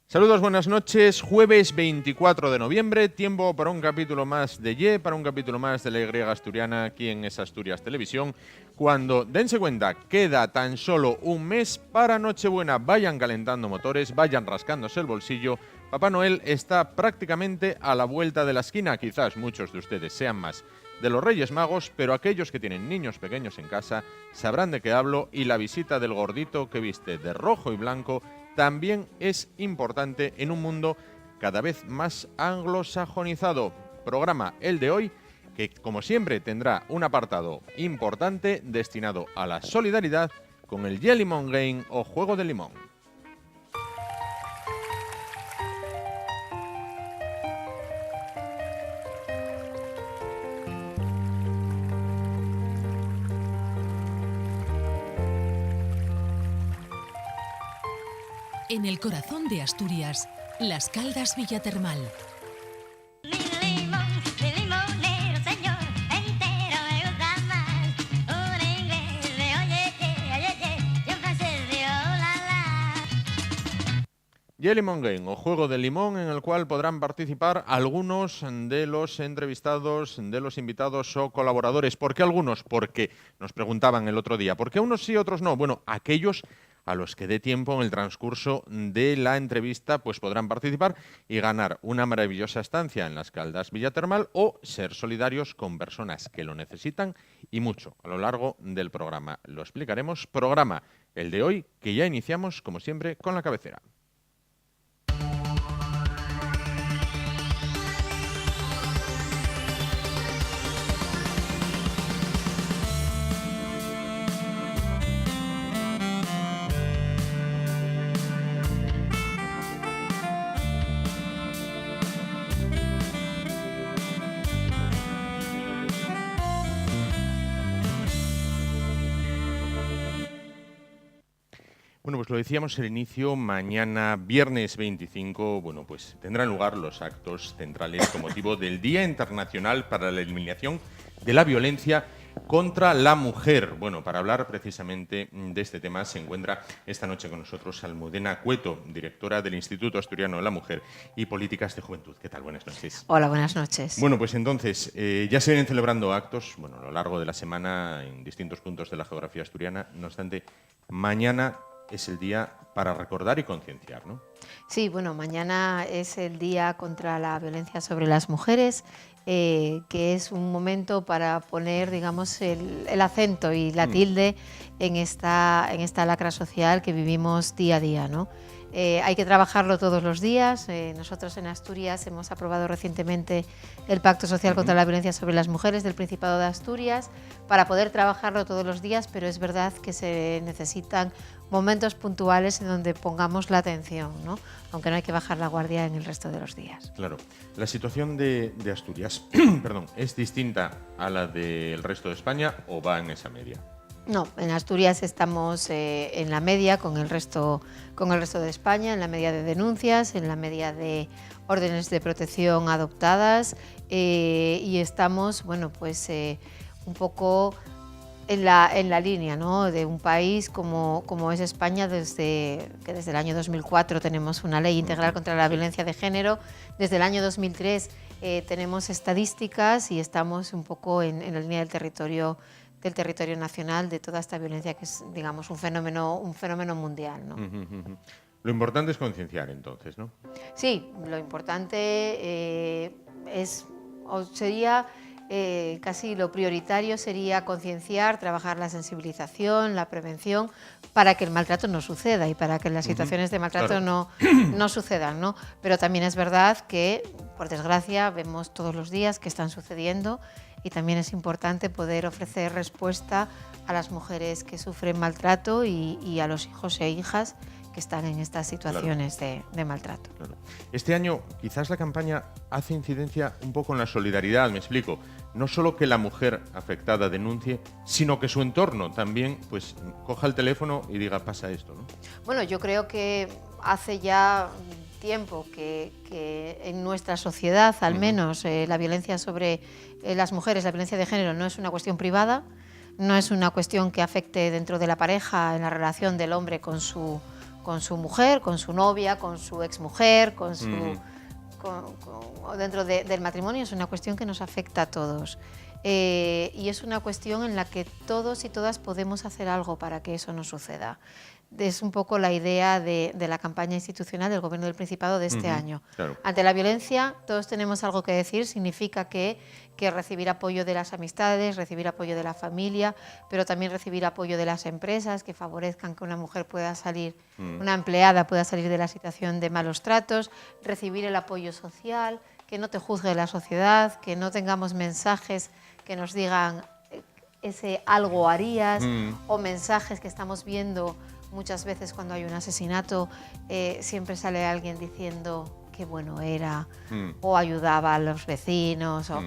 Saludos, buenas noches. Jueves 24 de noviembre, tiempo para un capítulo más de Ye, para un capítulo más de la Y asturiana aquí en Es Asturias Televisión. Cuando, dense cuenta, queda tan solo un mes para Nochebuena. Vayan calentando motores, vayan rascándose el bolsillo. Papá Noel está prácticamente a la vuelta de la esquina. Quizás muchos de ustedes sean más de los Reyes Magos, pero aquellos que tienen niños pequeños en casa sabrán de qué hablo, y la visita del gordito que viste de rojo y blanco también es importante en un mundo cada vez más anglosajonizado. Programa el de hoy que, como siempre, tendrá un apartado importante destinado a la solidaridad con el Ye-Limón Game o Juego de Limón. En el corazón de Asturias, Las Caldas Villatermal. Ye-Limón Game o Juego de Limón, en el cual podrán participar algunos de los entrevistados, de los invitados o colaboradores. ¿Por qué algunos? Porque nos preguntaban el otro día, ¿por qué unos sí, otros no? Bueno, aquellos a los que dé tiempo en el transcurso de la entrevista, pues podrán participar y ganar una maravillosa estancia en Las Caldas Villatermal o ser solidarios con personas que lo necesitan, y mucho a lo largo del programa. Lo explicaremos. Programa el de hoy, que ya iniciamos, como siempre, con la cabecera. Bueno, pues lo decíamos al inicio, mañana viernes 25, bueno, pues tendrán lugar los actos centrales con motivo del Día Internacional para la Eliminación de la Violencia contra la Mujer. Bueno, para hablar precisamente de este tema se encuentra esta noche con nosotros Almudena Cueto, directora del Instituto Asturiano de la Mujer y Políticas de Juventud. ¿Qué tal? Buenas noches. Hola, buenas noches. Bueno, pues entonces, ya se vienen celebrando actos, bueno, a lo largo de la semana en distintos puntos de la geografía asturiana. No obstante, mañana es el día para recordar y concienciar, ¿no? Sí, bueno, mañana es el Día contra la Violencia sobre las Mujeres, que es un momento para poner, digamos, el acento y la tilde en esta lacra social que vivimos día a día, ¿no? Hay que trabajarlo todos los días. Nosotros en Asturias hemos aprobado recientemente el Pacto Social contra la Violencia sobre las Mujeres del Principado de Asturias para poder trabajarlo todos los días, pero es verdad que se necesitan momentos puntuales en donde pongamos la atención, ¿no? Aunque no hay que bajar la guardia en el resto de los días. Claro. La situación de Asturias perdón, ¿es distinta a la del resto de España o va en esa media? No, en Asturias estamos en la media con el resto de España, en la media de denuncias, en la media de órdenes de protección adoptadas, y estamos, bueno, pues un poco en la línea, ¿no?, de un país como es España, desde el año 2004 tenemos una ley integral contra la violencia de género. Desde el año 2003 tenemos estadísticas y estamos un poco en la línea del territorio nacional de toda esta violencia, que es, digamos, un fenómeno mundial, ¿no? Lo importante es concienciar, entonces, ¿no? Sí, lo importante sería casi lo prioritario sería concienciar, trabajar la sensibilización, la prevención, para que el maltrato no suceda y para que las situaciones de maltrato no sucedan, ¿no? Pero también es verdad que, por desgracia, vemos todos los días que están sucediendo, y también es importante poder ofrecer respuesta a las mujeres que sufren maltrato y a los hijos e hijas que están en estas situaciones de maltrato. Claro. Este año quizás la campaña hace incidencia un poco en la solidaridad, me explico. No solo que la mujer afectada denuncie, sino que su entorno también pues coja el teléfono y diga, pasa esto, ¿no? Bueno, yo creo que hace ya tiempo que en nuestra sociedad, al menos, la violencia sobre las mujeres, la violencia de género, no es una cuestión privada, no es una cuestión que afecte dentro de la pareja, en la relación del hombre con su con su mujer, con su novia, con su exmujer, con su... dentro del matrimonio es una cuestión que nos afecta a todos. Y es una cuestión en la que todos y todas podemos hacer algo para que eso no suceda. Es un poco la idea de la campaña institucional del Gobierno del Principado de este año. Claro. Ante la violencia, todos tenemos algo que decir. Significa que recibir apoyo de las amistades, recibir apoyo de la familia, pero también recibir apoyo de las empresas que favorezcan que una mujer pueda salir, una empleada pueda salir de la situación de malos tratos, recibir el apoyo social, que no te juzgue la sociedad, que no tengamos mensajes que nos digan ese algo harías, o mensajes que estamos viendo muchas veces cuando hay un asesinato, siempre sale alguien diciendo qué bueno era, o ayudaba a los vecinos, o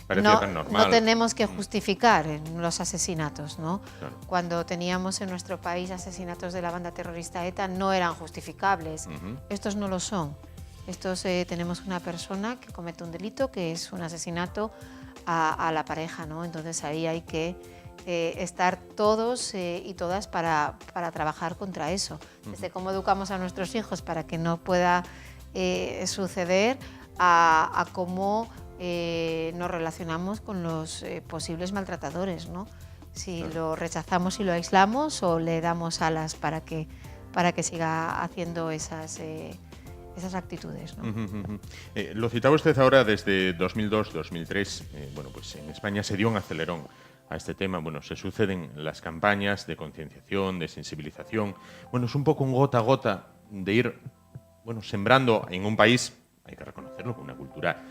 Parecía tan normal. No tenemos que justificar los asesinatos, ¿no? Claro. Cuando teníamos en nuestro país asesinatos de la banda terrorista ETA no eran justificables. Estos no lo son. Estos tenemos una persona que comete un delito, que es un asesinato a la pareja, ¿no? Entonces ahí hay que estar todos y todas para trabajar contra eso. Desde cómo educamos a nuestros hijos para que no pueda suceder, a cómo nos relacionamos con los posibles maltratadores, ¿no? Si lo rechazamos y lo aislamos, o le damos alas para que siga haciendo esas actitudes, ¿no? Lo citaba usted ahora desde 2002-2003. Bueno, pues en España se dio un acelerón a este tema. Bueno, se suceden las campañas de concienciación, de sensibilización. Bueno, es un poco un gota a gota de ir, bueno, sembrando en un país, hay que reconocerlo, con una cultura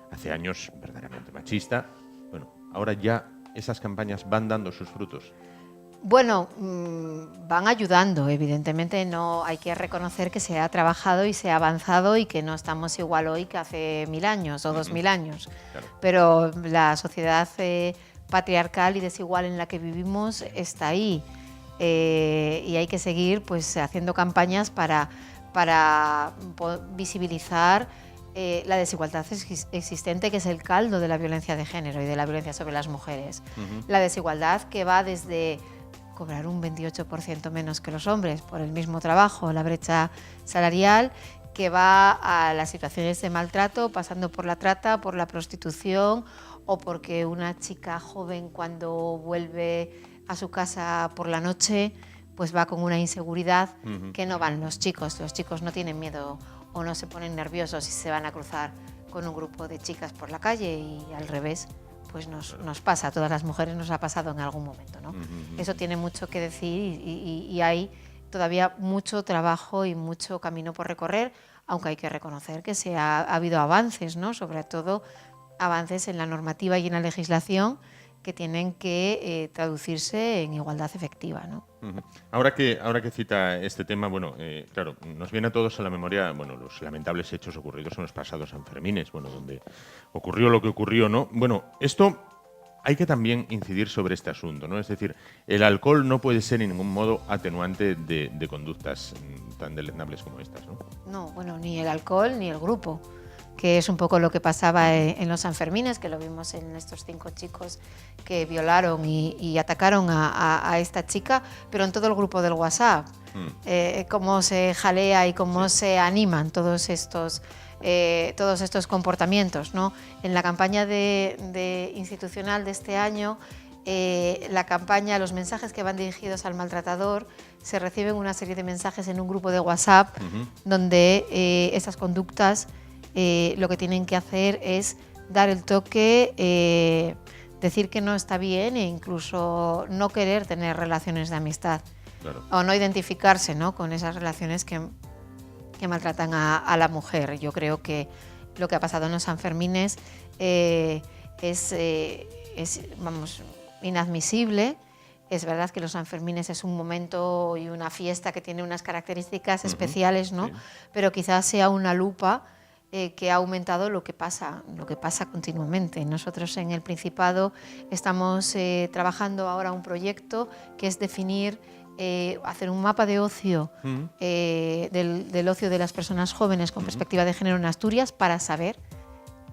hace años verdaderamente machista. Bueno, ahora ya esas campañas van dando sus frutos. Bueno, van ayudando, evidentemente. No hay que reconocer que se ha trabajado y se ha avanzado y que no estamos igual hoy que hace 1000 años o 2000 años. Claro. Pero la sociedad patriarcal y desigual en la que vivimos está ahí, y hay que seguir pues haciendo campañas para visibilizar la desigualdad existente, que es el caldo de la violencia de género y de la violencia sobre las mujeres. La desigualdad que va desde cobrar un 28% menos que los hombres por el mismo trabajo, la brecha salarial, que va a las situaciones de maltrato, pasando por la trata, por la prostitución, o porque una chica joven, cuando vuelve a su casa por la noche, pues va con una inseguridad que no van los chicos. Los chicos no tienen miedo o no se ponen nerviosos si se van a cruzar con un grupo de chicas por la calle, y al revés, pues nos pasa, a todas las mujeres nos ha pasado en algún momento, ¿no? Eso tiene mucho que decir, y hay todavía mucho trabajo y mucho camino por recorrer, aunque hay que reconocer que ha habido avances, ¿no? Sobre todo avances en la normativa y en la legislación que tienen que traducirse en igualdad efectiva, ¿no? Ahora que cita este tema, bueno, claro, nos viene a todos a la memoria, bueno, los lamentables hechos ocurridos en los pasados Sanfermines, bueno, donde ocurrió lo que ocurrió, ¿no? Bueno, esto hay que también incidir sobre este asunto, ¿no? Es decir, el alcohol no puede ser en ningún modo atenuante de conductas tan deleznables como estas, ¿no? No, bueno, ni el alcohol ni el grupo, que es un poco lo que pasaba en los Sanfermines, que lo vimos en estos 5 chicos que violaron y atacaron a esta chica, pero en todo el grupo del WhatsApp. Cómo se jalea y cómo se animan todos estos comportamientos, ¿no? En la campaña institucional de este año, la campaña, los mensajes que van dirigidos al maltratador, se reciben una serie de mensajes en un grupo de WhatsApp donde esas conductas lo que tienen que hacer es dar el toque, decir que no está bien, e incluso no querer tener relaciones de amistad. Claro. O no identificarse, ¿no?, con esas relaciones que maltratan a la mujer. Yo creo que lo que ha pasado en los Sanfermines es inadmisible. Es verdad que los Sanfermines es un momento y una fiesta que tiene unas características especiales, ¿no? Sí. Pero quizás sea una lupa que ha aumentado lo que pasa continuamente. Nosotros en el Principado estamos trabajando ahora un proyecto que es definir, hacer un mapa de ocio, del ocio de las personas jóvenes con perspectiva de género en Asturias, para saber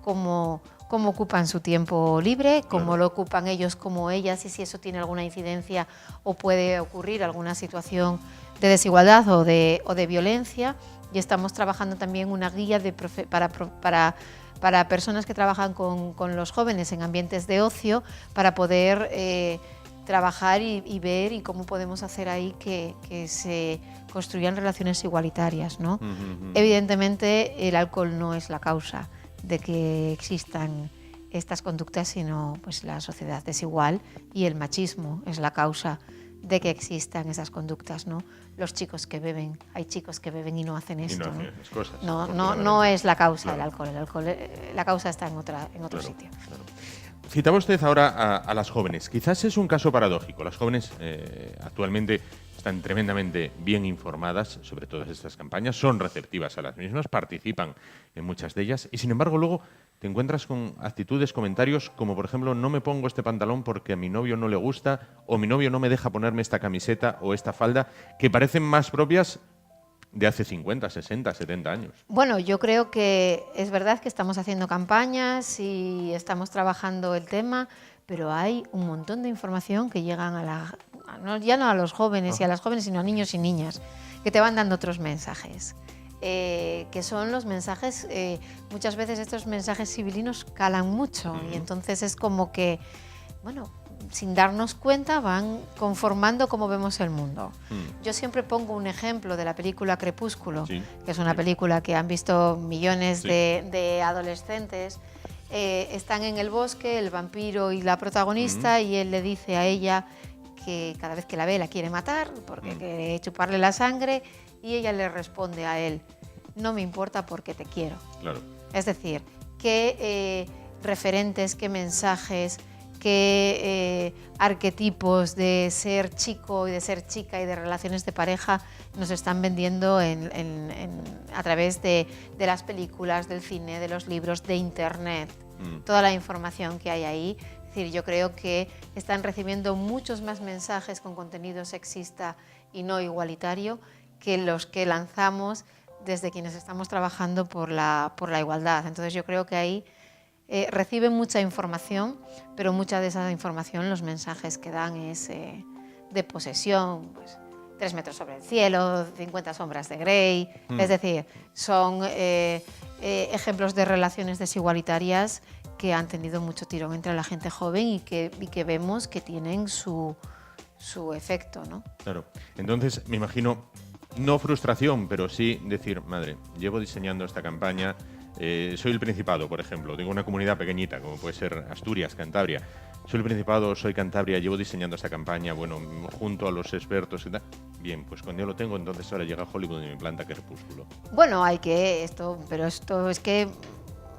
cómo ocupan su tiempo libre, cómo lo ocupan ellos como ellas, y si eso tiene alguna incidencia o puede ocurrir alguna situación desigualdad o de violencia, y estamos trabajando también una guía para personas que trabajan con los jóvenes en ambientes de ocio, para poder trabajar y ver y cómo podemos hacer ahí que se construyan relaciones igualitarias, ¿no? Evidentemente el alcohol no es la causa de que existan estas conductas, sino pues la sociedad desigual, y el machismo es la causa de que existan esas conductas, ¿no? Los chicos que beben, hay chicos que beben y no hacen esto, no hacen esas cosas. No es la causa, claro, el alcohol, la causa está en otro claro, sitio. Claro. Citaba usted ahora a las jóvenes. Quizás es un caso paradójico. Las jóvenes actualmente están tremendamente bien informadas sobre todas estas campañas, son receptivas a las mismas, participan en muchas de ellas, y sin embargo luego te encuentras con actitudes, comentarios como, por ejemplo, no me pongo este pantalón porque a mi novio no le gusta, o mi novio no me deja ponerme esta camiseta o esta falda, que parecen más propias de hace 50, 60, 70 años. Bueno, yo creo que es verdad que estamos haciendo campañas y estamos trabajando el tema, pero hay un montón de información que llegan ya no a los jóvenes y a las jóvenes, sino a niños y niñas, que te van dando otros mensajes. Que son los mensajes, muchas veces estos mensajes civilinos calan mucho, y entonces es como que, bueno, sin darnos cuenta van conformando cómo vemos el mundo. Yo siempre pongo un ejemplo de la película Crepúsculo, que es una película que han visto millones de adolescentes. Están en el bosque, el vampiro y la protagonista, y él le dice a ella que cada vez que la ve la quiere matar porque quiere chuparle la sangre, y ella le responde a él: no me importa porque te quiero. Claro. Es decir, qué referentes, qué mensajes, qué arquetipos de ser chico y de ser chica y de relaciones de pareja nos están vendiendo a través de las películas, del cine, de los libros, de Internet. Toda la información que hay ahí. Es decir, yo creo que están recibiendo muchos más mensajes con contenido sexista y no igualitario que los que lanzamos desde quienes estamos trabajando por la igualdad. Entonces yo creo que ahí reciben mucha información, pero mucha de esa información, los mensajes que dan es de posesión, pues 3 metros sobre el cielo, 50 sombras de Grey. Es decir, son ejemplos de relaciones desigualitarias que han tenido mucho tirón entre la gente joven y que vemos que tienen su efecto, ¿no? Claro. Entonces, me imagino, no frustración, pero sí decir, madre, llevo diseñando esta campaña, soy el Principado, por ejemplo, tengo una comunidad pequeñita, como puede ser Asturias, Cantabria. Soy el Principado, soy Cantabria, llevo diseñando esta campaña, bueno, junto a los expertos y tal. Bien, pues cuando yo lo tengo, entonces ahora llega Hollywood y me planta Crepúsculo. Bueno, pero esto es que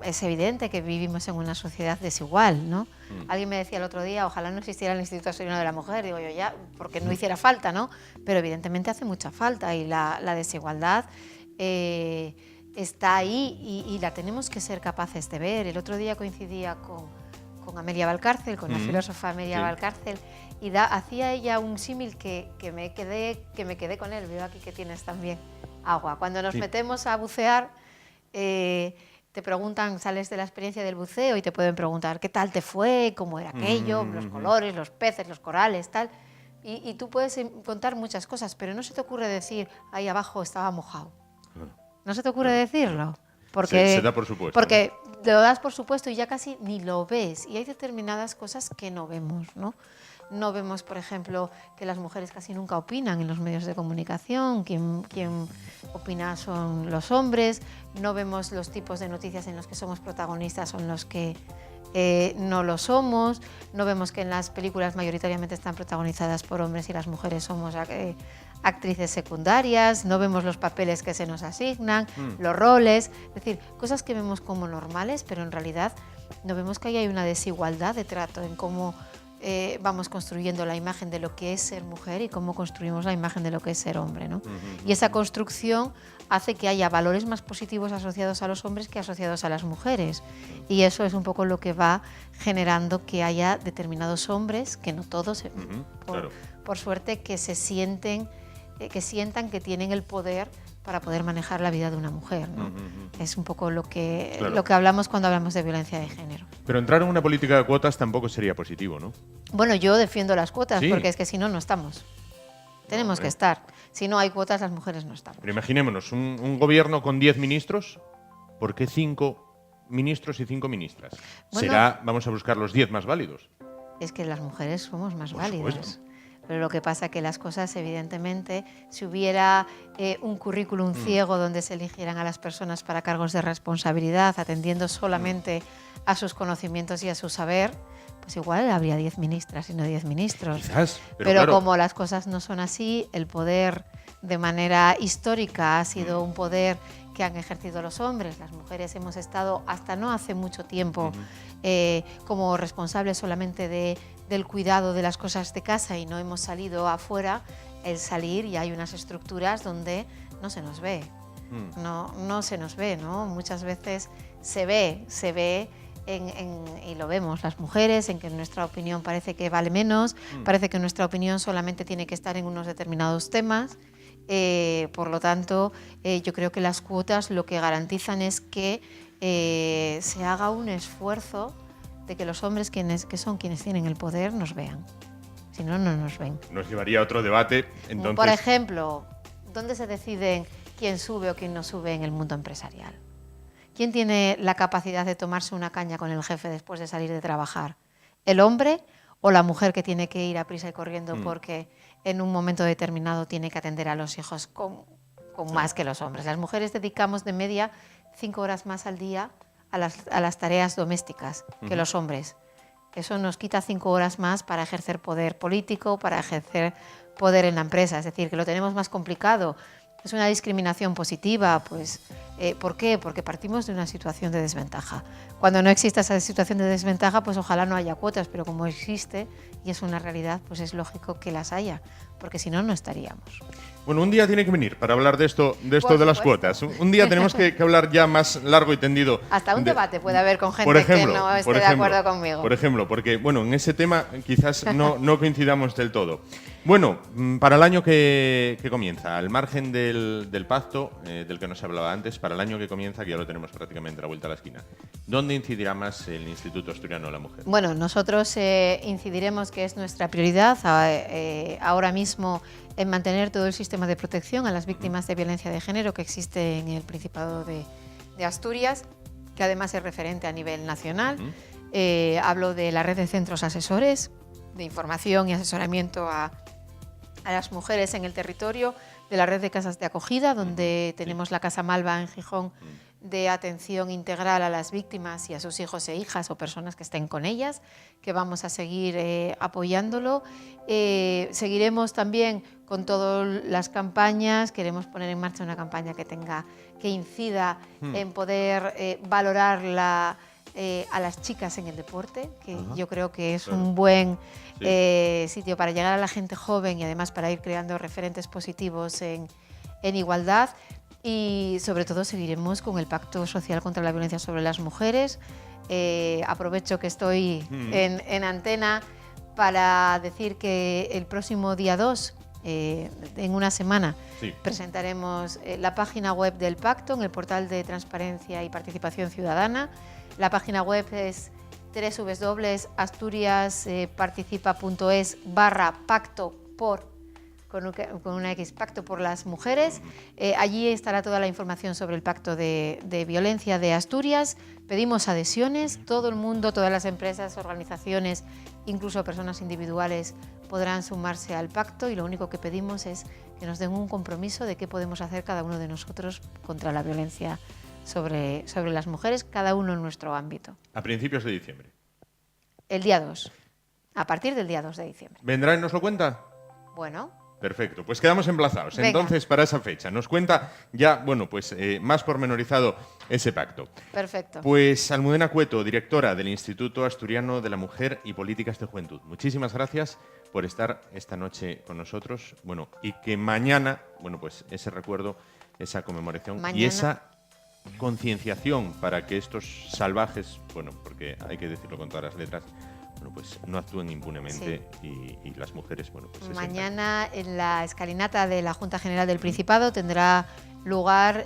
es evidente que vivimos en una sociedad desigual, ¿no? Alguien me decía el otro día, ojalá no existiera el Instituto Asturiano de la Mujer. Digo yo, ya, porque no hiciera falta, ¿no? Pero evidentemente hace mucha falta, y la desigualdad está ahí y la tenemos que ser capaces de ver. El otro día coincidía con Amelia Valcárcel, con la filósofa Amelia Valcárcel, y hacía ella un símil que me quedé con él. Veo aquí que tienes también agua. Cuando nos metemos a bucear, te preguntan, sales de la experiencia del buceo y te pueden preguntar qué tal te fue, cómo era aquello, los colores, los peces, los corales, tal. Y tú puedes contar muchas cosas, pero no se te ocurre decir, ahí abajo estaba mojado. No se te ocurre decirlo. Porque, se da por supuesto. Porque lo das por supuesto y ya casi ni lo ves. Y hay determinadas cosas que no vemos, ¿no? No vemos, por ejemplo, que las mujeres casi nunca opinan en los medios de comunicación. Quien opina son los hombres. No vemos los tipos de noticias en los que somos protagonistas o en los que no lo somos. No vemos que en las películas mayoritariamente están protagonizadas por hombres y las mujeres somos actrices secundarias. No vemos los papeles que se nos asignan, los roles. Es decir, cosas que vemos como normales, pero en realidad no vemos que hay una desigualdad de trato en cómo vamos construyendo la imagen de lo que es ser mujer y cómo construimos la imagen de lo que es ser hombre, ¿no? Y esa construcción hace que haya valores más positivos asociados a los hombres que asociados a las mujeres. Y eso es un poco lo que va generando que haya determinados hombres, que no todos, por suerte, que sientan que tienen el poder para poder manejar la vida de una mujer, ¿no? Es un poco lo que hablamos cuando hablamos de violencia de género. Pero entrar en una política de cuotas tampoco sería positivo, ¿no? Bueno, yo defiendo las cuotas, porque es que si no, no estamos. Tenemos que estar. Si no hay cuotas, las mujeres no estamos. Pero imaginémonos, un gobierno con 10 ministros, ¿por qué 5 ministros y 5 ministras? Bueno, Vamos a buscar los 10 más válidos. Es que las mujeres somos más Por válidas. supuesto. Pero lo que pasa es que las cosas, evidentemente, si hubiera un currículum ciego donde se eligieran a las personas para cargos de responsabilidad, atendiendo solamente a sus conocimientos y a su saber, pues igual habría 10 ministras y no 10 ministros. Quizás, Pero claro, como las cosas no son así, el poder de manera histórica ha sido un poder que han ejercido los hombres. Las mujeres hemos estado hasta no hace mucho tiempo como responsables solamente del cuidado de las cosas de casa y no hemos salido afuera. El salir, y hay unas estructuras donde no se nos ve. No se nos ve, ¿no? Muchas veces se ve y lo vemos las mujeres, en que nuestra opinión parece que vale menos, parece que nuestra opinión solamente tiene que estar en unos determinados temas. Por lo tanto, yo creo que las cuotas lo que garantizan es que se haga un esfuerzo de que los hombres, que son quienes tienen el poder, nos vean. Si no, no nos ven. Nos llevaría a otro debate. Entonces, por ejemplo, ¿dónde se deciden quién sube o quién no sube en el mundo empresarial? ¿Quién tiene la capacidad de tomarse una caña con el jefe después de salir de trabajar? ¿El hombre o la mujer que tiene que ir a prisa y corriendo porque en un momento determinado tiene que atender a los hijos con más que los hombres? Las mujeres dedicamos de media 5 horas más al día a las tareas domésticas que los hombres. Eso nos quita 5 horas más para ejercer poder político, para ejercer poder en la empresa. Es decir, que lo tenemos más complicado. Es una discriminación positiva, pues, ¿por qué? Porque partimos de una situación de desventaja. Cuando no exista esa situación de desventaja, pues ojalá no haya cuotas, pero como existe y es una realidad, pues es lógico que las haya, porque si no, no estaríamos. bueno, un día tiene que venir para hablar de esto de las supuesto. cuotas. Un día tenemos que hablar ya más largo y tendido. Hasta un debate puede haber con gente Por ejemplo, que no esté por de ejemplo, acuerdo conmigo. Por ejemplo, porque bueno, en ese tema quizás no coincidamos del todo. Bueno, para el año que comienza, al margen del pacto del que nos hablaba antes, para el año que comienza, que ya lo tenemos prácticamente a la vuelta a la esquina, ¿dónde incidirá más el Instituto Asturiano de la Mujer? Bueno, nosotros incidiremos, que es nuestra prioridad ahora mismo, en mantener todo el sistema de protección a las víctimas de violencia de género que existe en el Principado de Asturias, que además es referente a nivel nacional. Hablo de la red de centros asesores de información y asesoramiento a las mujeres en el territorio, de la red de casas de acogida, donde tenemos la Casa Malva en Gijón, de atención integral a las víctimas y a sus hijos e hijas o personas que estén con ellas, que vamos a seguir apoyándolo. Seguiremos también con todas las campañas. Queremos poner en marcha una campaña que incida en poder valorar a las chicas en el deporte, que yo creo que es un buen sitio para llegar a la gente joven y además para ir creando referentes positivos en igualdad. Y sobre todo seguiremos con el Pacto Social contra la Violencia sobre las Mujeres. Aprovecho que estoy en antena para decir que el próximo día 2, en una semana, presentaremos la página web del pacto en el portal de Transparencia y Participación Ciudadana. La página web es www.asturiasparticipa.es/pacto con una X, Pacto por las Mujeres. Allí estará toda la información sobre el Pacto de Violencia de Asturias. Pedimos adhesiones. Todo el mundo, todas las empresas, organizaciones, incluso personas individuales podrán sumarse al pacto, y lo único que pedimos es que nos den un compromiso de qué podemos hacer cada uno de nosotros contra la violencia sobre las mujeres, cada uno en nuestro ámbito. A principios de diciembre. El día 2, a partir del día 2 de diciembre. ¿Vendrá y nos lo cuenta? Bueno. Perfecto, pues quedamos emplazados. Venga. Entonces, para esa fecha, nos cuenta ya, bueno, pues más pormenorizado ese pacto. Perfecto. Pues Almudena Cueto, directora del Instituto Asturiano de la Mujer y Políticas de Juventud. Muchísimas gracias por estar esta noche con nosotros. Bueno, y que mañana, bueno, pues ese recuerdo, esa conmemoración y esa concienciación para que estos salvajes, bueno, porque hay que decirlo con todas las letras, bueno, pues no actúen impunemente y las mujeres, bueno, pues mañana en la escalinata de la Junta General del Principado tendrá lugar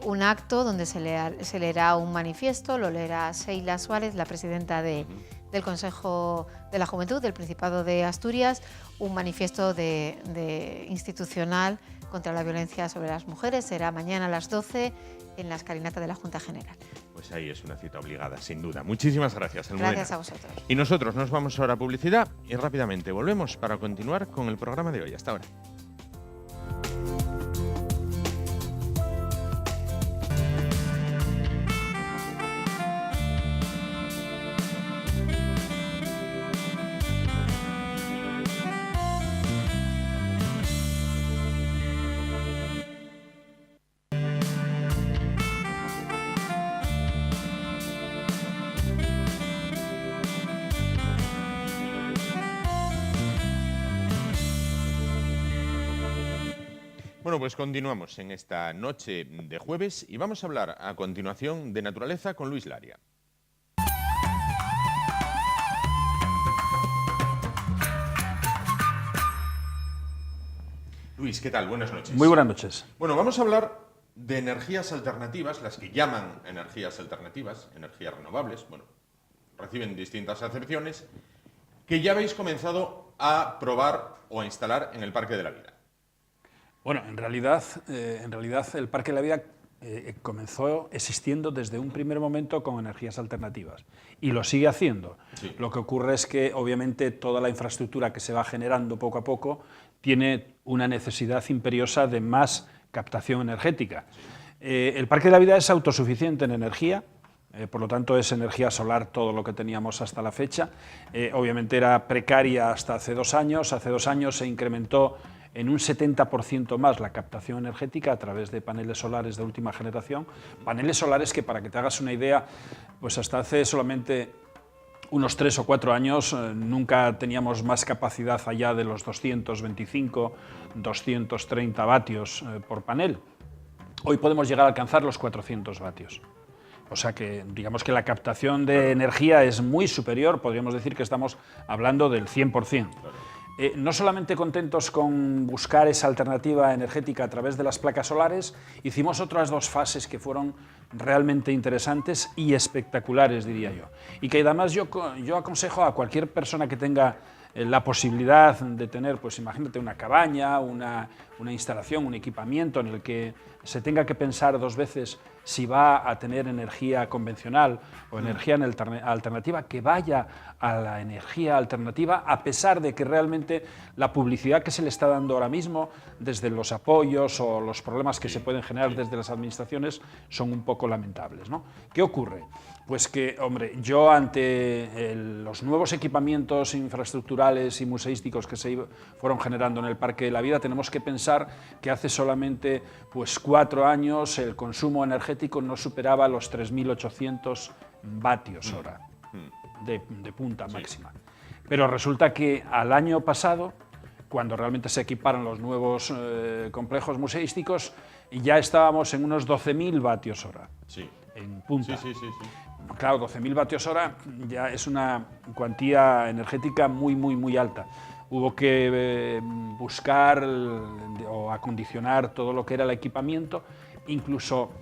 un acto donde se leerá un manifiesto, lo leerá Sheila Suárez, la presidenta de del Consejo de la Juventud del Principado de Asturias, un manifiesto institucional contra la violencia sobre las mujeres. Será mañana a las 12 en la escalinata de la Junta General. Pues ahí es una cita obligada, sin duda. Muchísimas gracias, Almudena. Gracias a vosotros. Y nosotros nos vamos ahora a publicidad y rápidamente volvemos para continuar con el programa de hoy. Hasta ahora. Bueno, pues continuamos en esta noche de jueves y vamos a hablar a continuación de naturaleza con Luis Laria. Luis, ¿qué tal? Buenas noches. Muy buenas noches. Bueno, vamos a hablar de energías alternativas, las que llaman energías alternativas, energías renovables. Bueno, reciben distintas acepciones, que ya habéis comenzado a probar o a instalar en el Parque de la Vida. Bueno, en realidad el Parque de la Vida comenzó existiendo desde un primer momento con energías alternativas y lo sigue haciendo. Sí. Lo que ocurre es que obviamente toda la infraestructura que se va generando poco a poco tiene una necesidad imperiosa de más captación energética. El Parque de la Vida es autosuficiente en energía, por lo tanto es energía solar todo lo que teníamos hasta la fecha. Obviamente era precaria hasta hace 2 años. Hace 2 años se incrementó en un 70% más la captación energética a través de paneles solares de última generación. Paneles solares que, para que te hagas una idea, pues hasta hace solamente unos 3 o 4 años nunca teníamos más capacidad allá de los 225, 230 vatios por panel. Hoy podemos llegar a alcanzar los 400 vatios. O sea que, digamos que la captación de energía es muy superior, podríamos decir que estamos hablando del 100%. No solamente contentos con buscar esa alternativa energética a través de las placas solares, hicimos otras 2 fases que fueron realmente interesantes y espectaculares, diría yo. Y que además yo aconsejo a cualquier persona que tenga la posibilidad de tener, pues imagínate, una cabaña, una instalación, un equipamiento en el que se tenga que pensar 2 veces si va a tener energía convencional o energía alternativa, que vaya a la energía alternativa, a pesar de que realmente la publicidad que se le está dando ahora mismo desde los apoyos o los problemas que se pueden generar desde las administraciones son un poco lamentables, ¿no? ¿Qué ocurre? Pues que, hombre, yo ante los nuevos equipamientos infraestructurales y museísticos que se fueron generando en el Parque de la Vida, tenemos que pensar que hace solamente pues 4 años el consumo energético no superaba los 3.800 vatios hora de punta máxima. Pero resulta que al año pasado, cuando realmente se equiparon los nuevos complejos museísticos, ya estábamos en unos 12.000 vatios hora en punta. Sí. Claro, 12.000 vatios hora ya es una cuantía energética muy alta. Hubo que buscar o acondicionar todo lo que era el equipamiento, incluso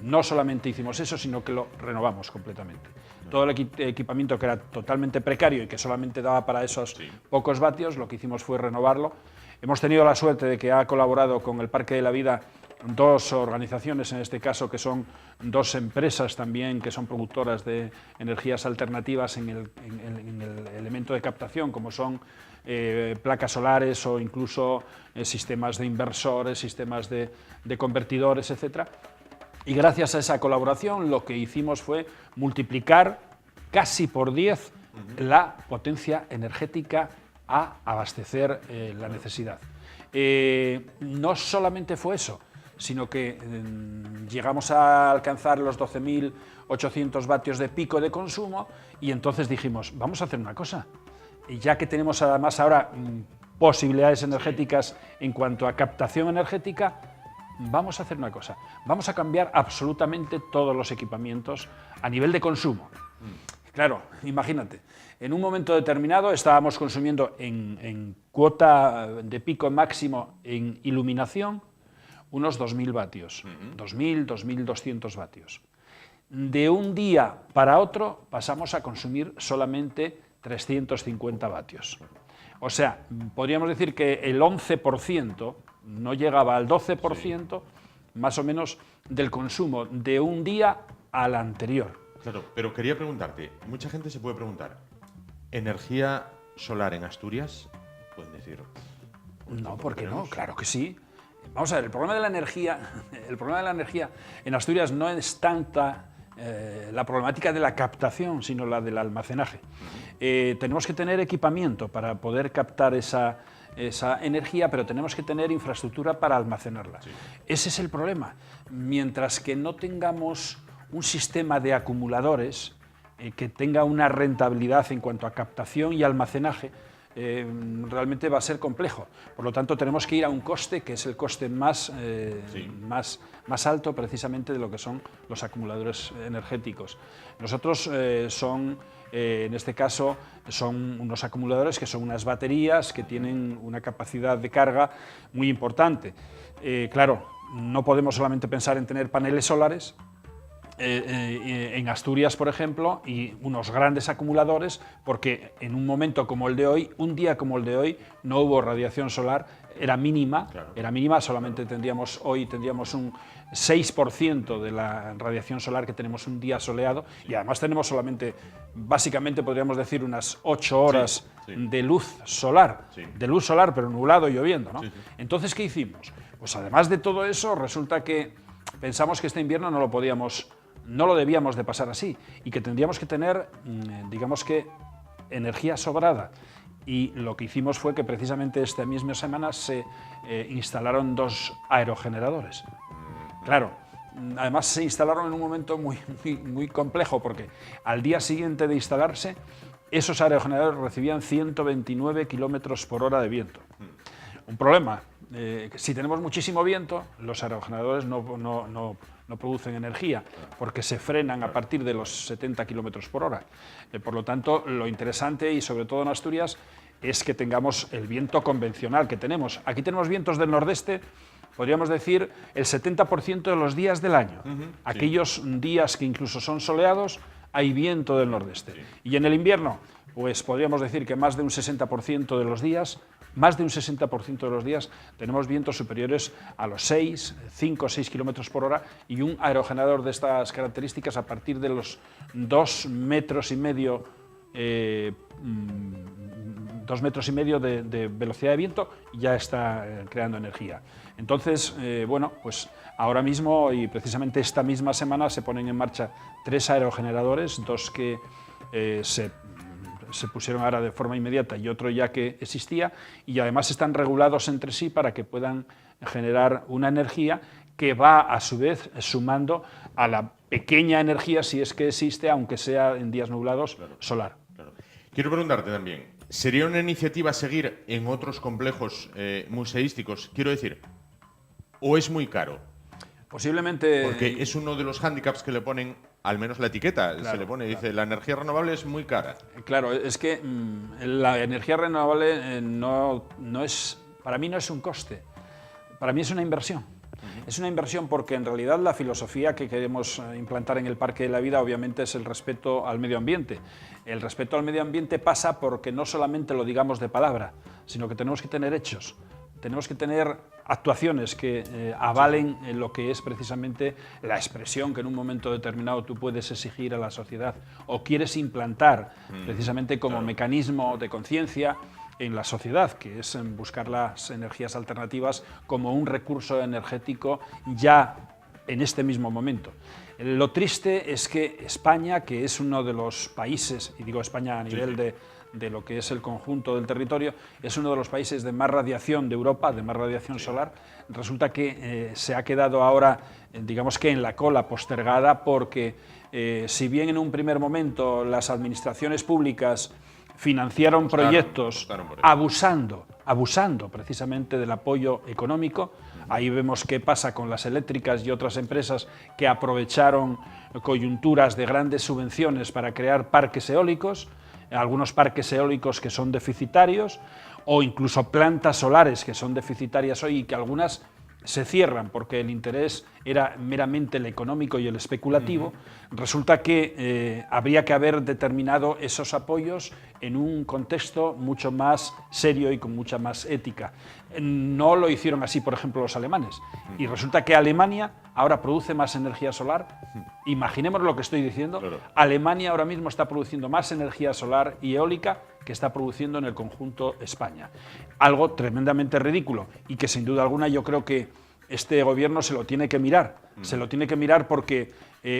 no solamente hicimos eso, sino que lo renovamos completamente. Todo el equipamiento que era totalmente precario y que solamente daba para esos pocos vatios, lo que hicimos fue renovarlo. Hemos tenido la suerte de que ha colaborado con el Parque de la Vida 2 organizaciones, en este caso, que son 2 empresas también, que son productoras de energías alternativas en el elemento de captación, como son placas solares o incluso sistemas de inversores, sistemas de convertidores, etc. Y gracias a esa colaboración lo que hicimos fue multiplicar casi por 10 la potencia energética a abastecer la necesidad. No solamente fue eso, sino que llegamos a alcanzar los 12.800 vatios de pico de consumo y entonces dijimos, vamos a hacer una cosa. Y ya que tenemos además ahora posibilidades energéticas en cuanto a captación energética, vamos a hacer una cosa. Vamos a cambiar absolutamente todos los equipamientos a nivel de consumo. Claro, imagínate, en un momento determinado estábamos consumiendo en cuota de pico máximo en iluminación unos 2.000 vatios, 2.000, 2.200 vatios. de un día para otro pasamos a consumir solamente 350 vatios. O sea, podríamos decir que el 11% no llegaba al 12%, más o menos, del consumo de un día al anterior. Claro, pero quería preguntarte, mucha gente se puede preguntar, ¿energía solar en Asturias? Pueden decir... No, ¿por qué no? Claro que sí. Vamos a ver, el problema de la energía en Asturias no es tanta la problemática de la captación, sino la del almacenaje. Tenemos que tener equipamiento para poder captar esa energía, pero tenemos que tener infraestructura para almacenarla. Sí. Ese es el problema. Mientras que no tengamos un sistema de acumuladores que tenga una rentabilidad en cuanto a captación y almacenaje, realmente va a ser complejo. Por lo tanto, tenemos que ir a un coste que es el coste más alto precisamente de lo que son los acumuladores energéticos. Nosotros en este caso, son unos acumuladores que son unas baterías que tienen una capacidad de carga muy importante. Claro, no podemos solamente pensar en tener paneles solares. En Asturias, por ejemplo, y unos grandes acumuladores, porque en un momento como el de hoy, un día como el de hoy, no hubo radiación solar, era mínima, solamente hoy tendríamos un 6% de la radiación solar que tenemos un día soleado, y además tenemos solamente, básicamente podríamos decir, unas 8 horas de luz solar, pero nublado y lloviendo, ¿no? Entonces, ¿qué hicimos? Pues además de todo eso, resulta que pensamos que este invierno no lo debíamos de pasar así y que tendríamos que tener, digamos que, energía sobrada. Y lo que hicimos fue que precisamente esta misma semana se instalaron 2 aerogeneradores. Claro, además se instalaron en un momento muy complejo, porque al día siguiente de instalarse, esos aerogeneradores recibían 129 kilómetros por hora de viento. Un problema, si tenemos muchísimo viento, los aerogeneradores no producen energía, porque se frenan a partir de los 70 kilómetros por hora. Por lo tanto, lo interesante, y sobre todo en Asturias, es que tengamos el viento convencional que tenemos. Aquí tenemos vientos del nordeste, podríamos decir, el 70% de los días del año. Aquellos días que incluso son soleados, hay viento del nordeste. Y en el invierno, pues podríamos decir que más de un 60% de los días, tenemos vientos superiores a los 5 o 6 kilómetros por hora, y un aerogenerador de estas características, a partir de los 2,5 metros de velocidad de viento, ya está creando energía. Entonces, bueno, pues ahora mismo, y precisamente esta misma semana, se ponen en marcha 3 aerogeneradores, 2 que se pusieron ahora de forma inmediata y otro ya que existía, y además están regulados entre sí para que puedan generar una energía que va a su vez sumando a la pequeña energía, si es que existe, aunque sea en días nublados, solar. Claro. Quiero preguntarte también, ¿sería una iniciativa seguir en otros complejos museísticos? Quiero decir, ¿o es muy caro? Posiblemente... Porque es uno de los hándicaps que le ponen, al menos la etiqueta, se le pone, dice, la energía renovable es muy cara. Claro, es que la energía renovable para mí no es un coste, para mí es una inversión. Es una inversión porque en realidad la filosofía que queremos implantar en el Parque de la Vida obviamente es el respeto al medio ambiente. El respeto al medio ambiente pasa porque no solamente lo digamos de palabra, sino que tenemos que tener hechos. Tenemos que tener actuaciones que avalen lo que es precisamente la expresión que en un momento determinado tú puedes exigir a la sociedad o quieres implantar precisamente como mecanismo de conciencia en la sociedad, que es buscar las energías alternativas como un recurso energético ya en este mismo momento. Lo triste es que España, que es uno de los países, y digo España a nivel de lo que es el conjunto del territorio, es uno de los países de más radiación de Europa, de más radiación solar, resulta que se ha quedado ahora, digamos que en la cola, postergada, porque si bien en un primer momento las administraciones públicas financiaron proyectos abusando precisamente del apoyo económico, ahí vemos qué pasa con las eléctricas y otras empresas que aprovecharon coyunturas de grandes subvenciones para crear parques eólicos, algunos parques eólicos que son deficitarios, o incluso plantas solares que son deficitarias hoy y que algunas se cierran porque el interés era meramente el económico y el especulativo, resulta que habría que haber determinado esos apoyos en un contexto mucho más serio y con mucha más ética. No lo hicieron así, por ejemplo, los alemanes. Y resulta que Alemania ahora produce más energía solar. Imaginemos lo que estoy diciendo. Claro. Alemania ahora mismo está produciendo más energía solar y eólica que está produciendo en el conjunto España. Algo tremendamente ridículo y que sin duda alguna yo creo que este gobierno se lo tiene que mirar. Se lo tiene que mirar porque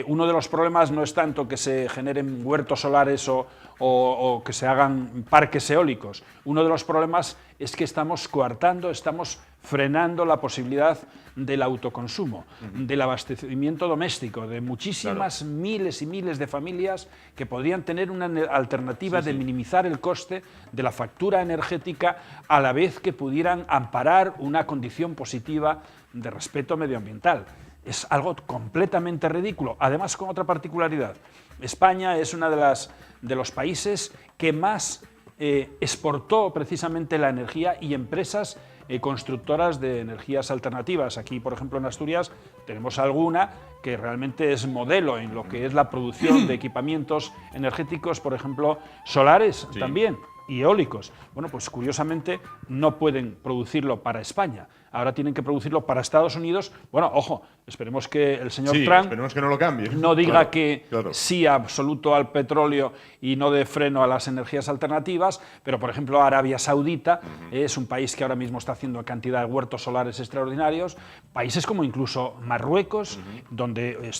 uno de los problemas no es tanto que se generen huertos solares o que se hagan parques eólicos. Uno de los problemas es que estamos coartando, estamos frenando la posibilidad del autoconsumo, del abastecimiento doméstico, de muchísimas miles y miles de familias que podrían tener una alternativa de minimizar el coste de la factura energética a la vez que pudieran amparar una condición positiva de respeto medioambiental. Es algo completamente ridículo. Además, con otra particularidad, España es uno de los países que más exportó precisamente la energía y empresas constructoras de energías alternativas. Aquí, por ejemplo, en Asturias tenemos alguna que realmente es modelo en lo que es la producción de equipamientos energéticos, por ejemplo, solares también y eólicos. Bueno, pues curiosamente no pueden producirlo para España. Ahora tienen que producirlo para Estados Unidos. Bueno, ojo, esperemos que el señor Trump esperemos que no lo cambie. No diga que sí absoluto al petróleo y no de freno a las energías alternativas, pero por ejemplo Arabia Saudita es un país que ahora mismo está haciendo cantidad de huertos solares extraordinarios. Países como incluso Marruecos, donde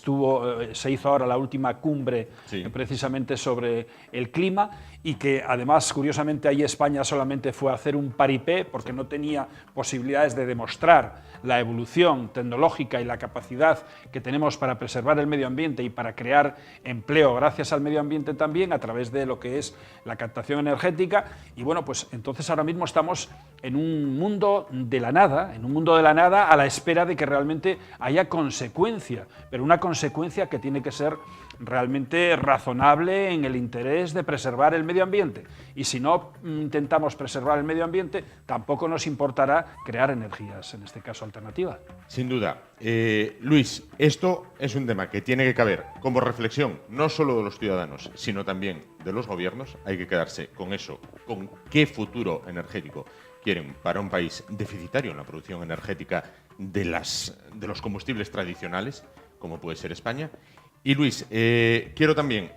se hizo ahora la última cumbre precisamente sobre el clima y que además, curiosamente, ahí España solamente fue a hacer un paripé porque no tenía posibilidades de demostrar la evolución tecnológica y la capacidad que tenemos para preservar el medio ambiente y para crear empleo gracias al medio ambiente también a través de lo que es la captación energética. Y bueno, pues entonces ahora mismo estamos en un mundo de la nada, a la espera de que realmente haya consecuencia, pero una consecuencia que tiene que ser realmente razonable en el interés de preservar el medio ambiente. Y si no intentamos preservar el medio ambiente, tampoco nos importará crear energías, en este caso alternativas. Sin duda. Luis, esto es un tema que tiene que caber como reflexión, no solo de los ciudadanos, sino también de los gobiernos. Hay que quedarse con eso, con qué futuro energético quieren para un país deficitario en la producción energética de los combustibles tradicionales, como puede ser España. Y Luis, quiero también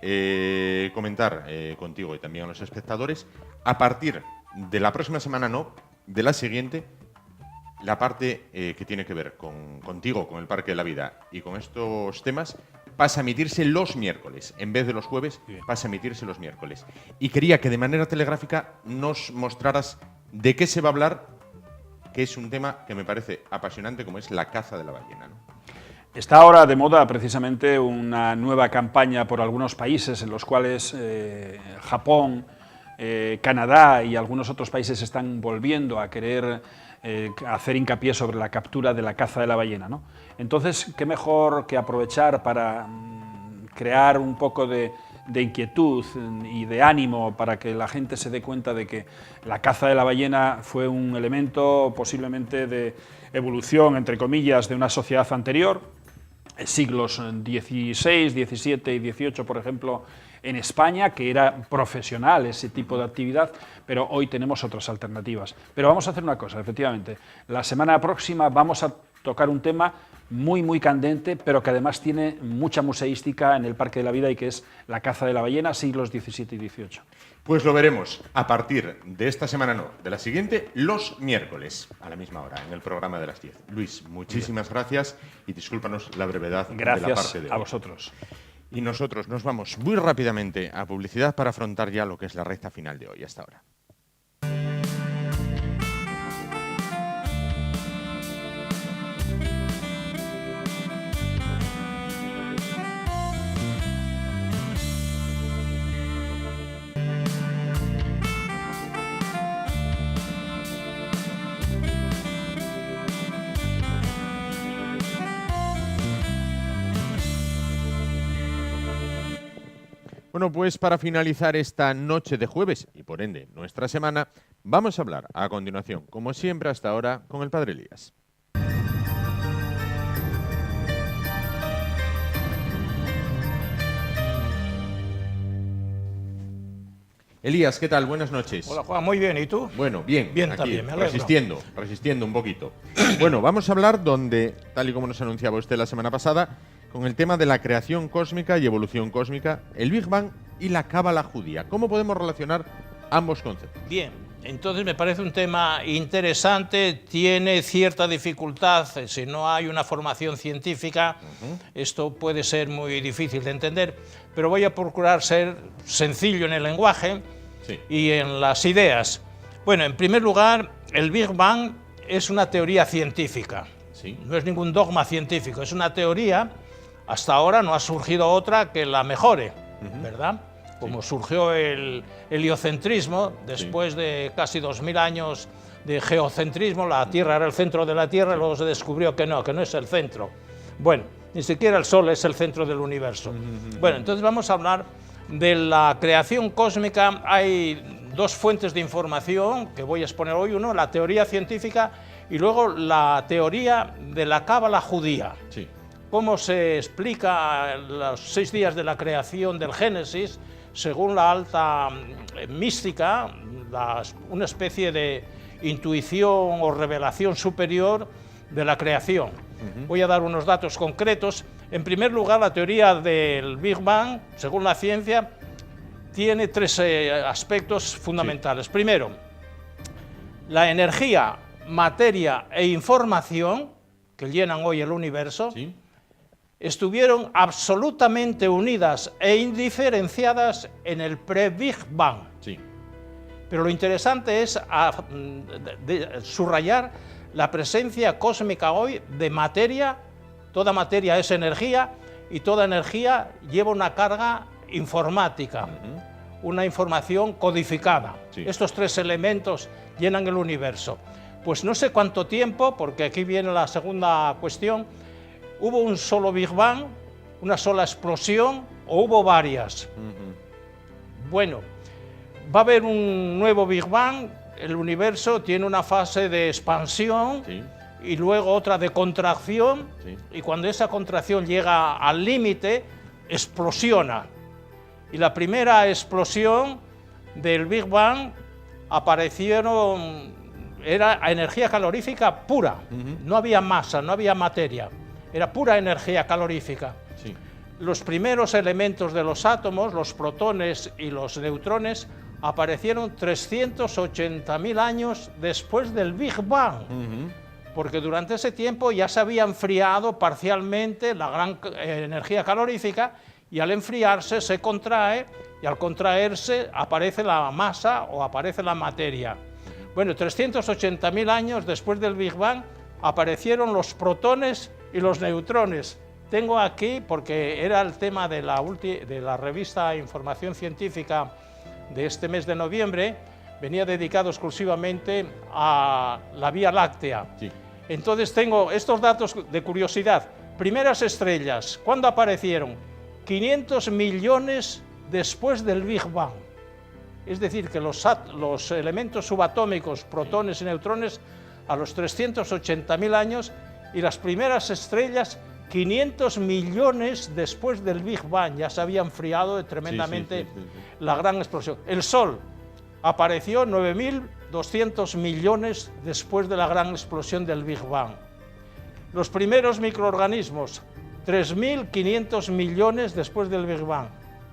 comentar contigo y también a los espectadores, a partir de la próxima semana, de la siguiente, la parte que tiene que ver contigo, con el Parque de la Vida y con estos temas, pasa a emitirse los miércoles. En vez de los jueves, pasa a emitirse los miércoles. Y quería que de manera telegráfica nos mostraras de qué se va a hablar, que es un tema que me parece apasionante, como es la caza de la ballena, ¿no? Está ahora de moda precisamente una nueva campaña por algunos países en los cuales Japón, Canadá y algunos otros países están volviendo a querer hacer hincapié sobre la captura de la caza de la ballena, ¿no? Entonces, qué mejor que aprovechar para crear un poco de inquietud y de ánimo para que la gente se dé cuenta de que la caza de la ballena fue un elemento posiblemente de evolución, entre comillas, de una sociedad anterior, siglos XVI, XVII y XVIII, por ejemplo, en España, que era profesional ese tipo de actividad, pero hoy tenemos otras alternativas. Pero vamos a hacer una cosa, efectivamente. La semana próxima vamos a tocar un tema muy, muy candente, pero que además tiene mucha museística en el Parque de la Vida y que es la caza de la ballena, siglos XVII y XVIII. Pues lo veremos a partir de esta semana, de la siguiente, los miércoles, a la misma hora, en el programa de las 10. Luis, muchísimas gracias y discúlpanos la brevedad de la parte de hoy. Gracias a vosotros. Y nosotros nos vamos muy rápidamente a publicidad para afrontar ya lo que es la recta final de hoy. Hasta ahora. Bueno, pues para finalizar esta noche de jueves y por ende nuestra semana, vamos a hablar a continuación, como siempre hasta ahora, con el Padre Elías. Elías, ¿qué tal? Buenas noches. Hola Juan, muy bien, ¿y tú? Bueno, bien, Bien aquí, también, me alegro. resistiendo un poquito. Bueno, vamos a hablar tal y como nos anunciaba usted la semana pasada, con el tema de la creación cósmica y evolución cósmica, el Big Bang y la cábala judía. ¿Cómo podemos relacionar ambos conceptos? Bien, entonces me parece un tema interesante, tiene cierta dificultad, si no hay una formación científica, esto puede ser muy difícil de entender, pero voy a procurar ser sencillo en el lenguaje y en las ideas. Bueno, en primer lugar, el Big Bang es una teoría científica, no es ningún dogma científico, es una teoría, hasta ahora no ha surgido otra que la mejore, ¿verdad? Como surgió el heliocentrismo, después de casi 2000 años de geocentrismo, la Tierra era el centro de la Tierra, y luego se descubrió que no es el centro. Bueno, ni siquiera el Sol es el centro del universo. Bueno, entonces vamos a hablar de la creación cósmica. Hay dos fuentes de información que voy a exponer hoy. Uno, la teoría científica, y luego la teoría de la cábala judía. Sí. Cómo se explica los 6 días de la creación del Génesis, según la alta mística, una especie de intuición o revelación superior de la creación. Voy a dar unos datos concretos. En primer lugar, la teoría del Big Bang, según la ciencia, tiene 3 aspectos fundamentales. Primero, la energía, materia e información que llenan hoy el universo estuvieron absolutamente unidas e indiferenciadas en el pre-Big Bang. Pero lo interesante es subrayar la presencia cósmica hoy de materia. Toda materia es energía y toda energía lleva una carga informática, una información codificada. Estos 3 elementos llenan el universo. Pues no sé cuánto tiempo, porque aquí viene la segunda cuestión. ¿Hubo un solo Big Bang, una sola explosión o hubo varias? Bueno, va a haber un nuevo Big Bang, el universo tiene una fase de expansión y luego otra de contracción, y cuando esa contracción llega al límite, explosiona. Y la primera explosión del Big Bang era energía calorífica pura, no había masa, no había materia. Era pura energía calorífica. Los primeros elementos de los átomos, los protones y los neutrones, aparecieron 380.000 años después del Big Bang, porque durante ese tiempo ya se había enfriado parcialmente la gran energía calorífica, y al enfriarse se contrae, y al contraerse aparece la masa o aparece la materia. Bueno, 380.000 años después del Big Bang aparecieron los protones y los neutrones. Tengo aquí, porque era el tema de la revista Información Científica de este mes de noviembre, venía dedicado exclusivamente a la Vía Láctea. Entonces tengo estos datos de curiosidad. Primeras estrellas, ¿cuándo aparecieron? 500 millones después del Big Bang. Es decir, que los elementos subatómicos, protones y neutrones, a los 380.000 años, y las primeras estrellas 500 millones después del Big Bang. Ya se había enfriado tremendamente la gran explosión. El Sol apareció 9.200 millones después de la gran explosión del Big Bang. Los primeros microorganismos, 3.500 millones después del Big Bang.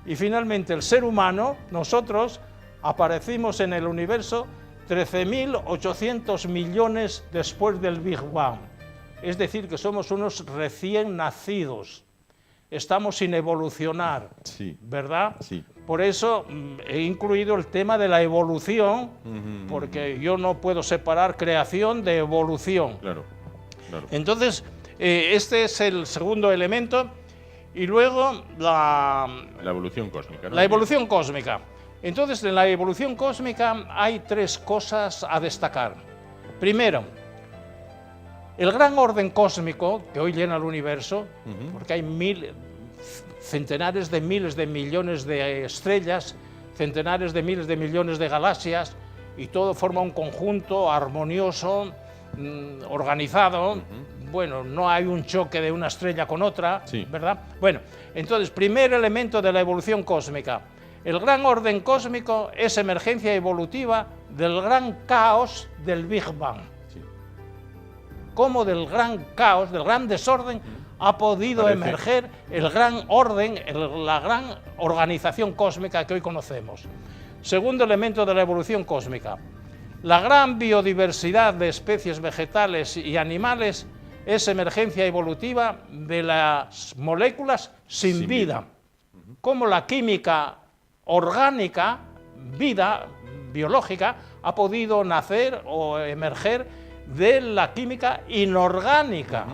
Y finalmente el ser humano, nosotros, aparecimos en el universo 13.800 millones después del Big Bang. Es decir, que somos unos recién nacidos. Estamos sin evolucionar, ¿verdad? Por eso he incluido el tema de la evolución, porque yo no puedo separar creación de evolución. Entonces, este es el segundo elemento. Y luego la evolución cósmica, ¿no? La evolución cósmica. Entonces, en la evolución cósmica hay 3 cosas a destacar. Primero, el gran orden cósmico que hoy llena el universo, porque hay centenares de miles de millones de estrellas, centenares de miles de millones de galaxias, y todo forma un conjunto armonioso, organizado. Bueno, no hay un choque de una estrella con otra, ¿verdad? Bueno, entonces, primer elemento de la evolución cósmica, El gran orden cósmico es emergencia evolutiva del gran caos del Big Bang. Sí. Cómo del gran caos, del gran desorden, ha podido Parece. emerger el gran orden, la gran organización cósmica que hoy conocemos. Segundo elemento de la evolución cósmica. La gran biodiversidad de especies vegetales y animales es emergencia evolutiva de las moléculas sin vida. Como la química orgánica, vida biológica, ha podido nacer o emerger de la química inorgánica,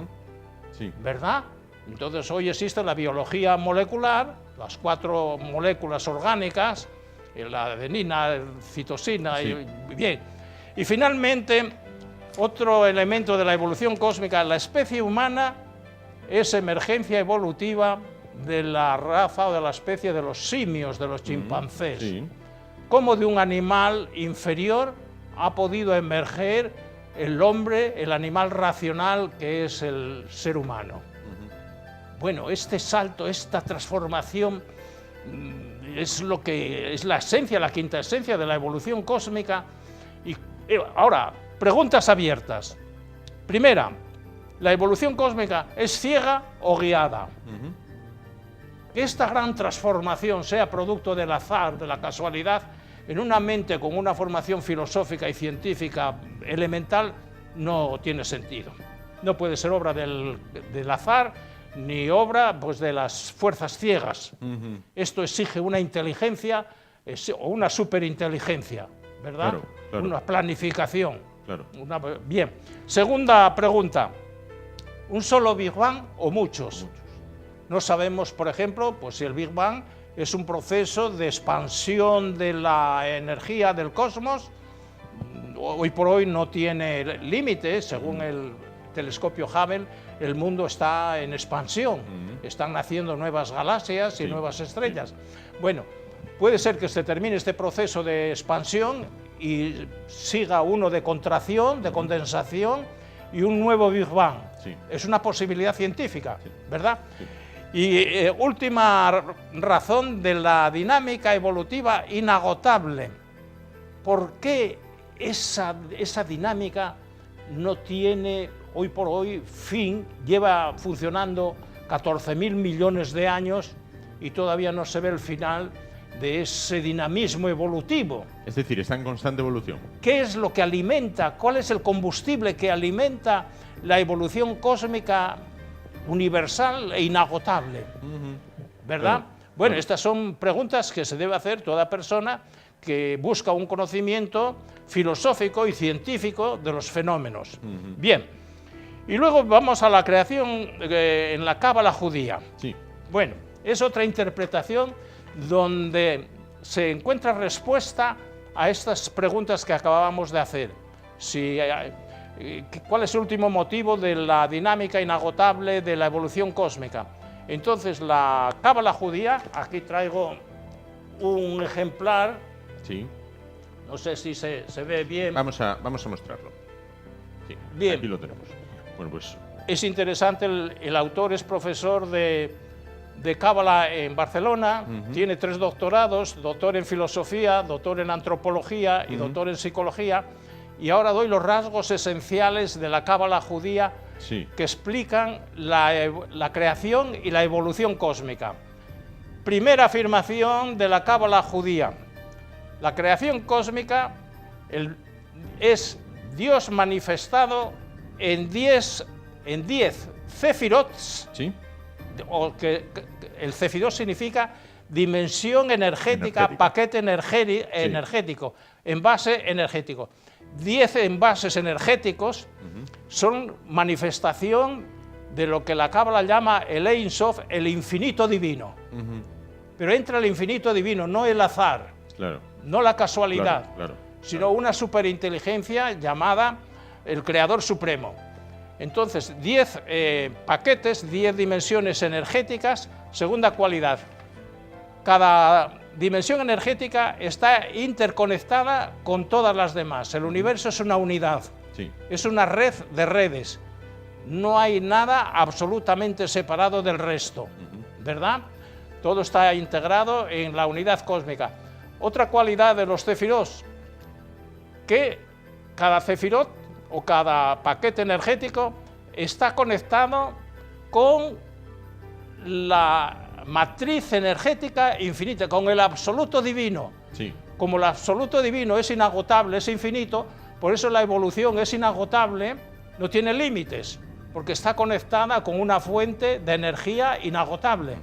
Sí. ¿verdad? Entonces hoy existe la biología molecular, las 4 moléculas orgánicas, la adenina, citosina, Sí. y bien. Y finalmente, otro elemento de la evolución cósmica, la especie humana es emergencia evolutiva de la raza o de la especie de los simios, de los chimpancés. Sí. Cómo de un animal inferior ha podido emerger el hombre, el animal racional que es el ser humano. Bueno, este salto, esta transformación es lo que es la esencia, la quinta esencia de la evolución cósmica. Y ahora, preguntas abiertas. Primera, ¿la evolución cósmica es ciega o guiada? Que esta gran transformación sea producto del azar, de la casualidad, en una mente con una formación filosófica y científica elemental, no tiene sentido. No puede ser obra del azar, ni obra pues, de las fuerzas ciegas. Esto exige una inteligencia o una superinteligencia, ¿verdad? Claro, claro. Una planificación. Claro. Bien. Segunda pregunta. ¿Un solo Big Bang o muchos? No sabemos, por ejemplo, pues si el Big Bang es un proceso de expansión de la energía del cosmos. Hoy por hoy no tiene límites, según el telescopio Hubble, el mundo está en expansión. Están naciendo nuevas galaxias y nuevas estrellas. Bueno, puede ser que se termine este proceso de expansión y siga uno de contracción, de condensación y un nuevo Big Bang. Sí. Es una posibilidad científica, ¿verdad? Y última razón de la dinámica evolutiva inagotable. ¿Por qué esa dinámica no tiene hoy por hoy fin? Lleva funcionando 14.000 millones de años y todavía no se ve el final de ese dinamismo evolutivo. Es decir, está en constante evolución. ¿Qué es lo que alimenta? ¿Cuál es el combustible que alimenta la evolución cósmica universal e inagotable? ¿Verdad? Claro. Bueno, estas son preguntas que se debe hacer toda persona que busca un conocimiento filosófico y científico de los fenómenos. Bien, y luego vamos a la creación en la cábala judía. Sí. Bueno, es otra interpretación donde se encuentra respuesta a estas preguntas que acabábamos de hacer. ¿Cuál es el último motivo de la dinámica inagotable de la evolución cósmica? Entonces, la cábala judía, aquí traigo un ejemplar, Sí. no sé si se ve bien. Vamos a mostrarlo. Sí. Bien. Aquí lo tenemos. Bueno, pues Es interesante, el autor es profesor de cábala en Barcelona, tiene 3 doctorados, doctor en filosofía, doctor en antropología y doctor en psicología, y ahora doy los rasgos esenciales de la cábala judía sí. que explican la creación y la evolución cósmica. Primera afirmación de la cábala judía: la creación cósmica es Dios manifestado en 10 cefirots, Sí. o que el cefirot significa dimensión energética, paquete energético, envase energético. 10 envases energéticos son manifestación de lo que la cábala llama el Ein Sof, el infinito divino. Pero entra el infinito divino, no el azar, Claro. no la casualidad, Claro. sino una superinteligencia llamada el Creador Supremo. Entonces, 10 paquetes, 10 dimensiones energéticas. Segunda cualidad: cada dimensión energética está interconectada con todas las demás. El universo es una unidad, Sí. es una red de redes. No hay nada absolutamente separado del resto, ¿verdad? Todo está integrado en la unidad cósmica. Otra cualidad de los céfiros, que cada cefirot o cada paquete energético está conectado con la matriz energética infinita, con el absoluto divino. Sí. Como el absoluto divino es inagotable, es infinito, por eso la evolución es inagotable, no tiene límites, porque está conectada con una fuente de energía inagotable.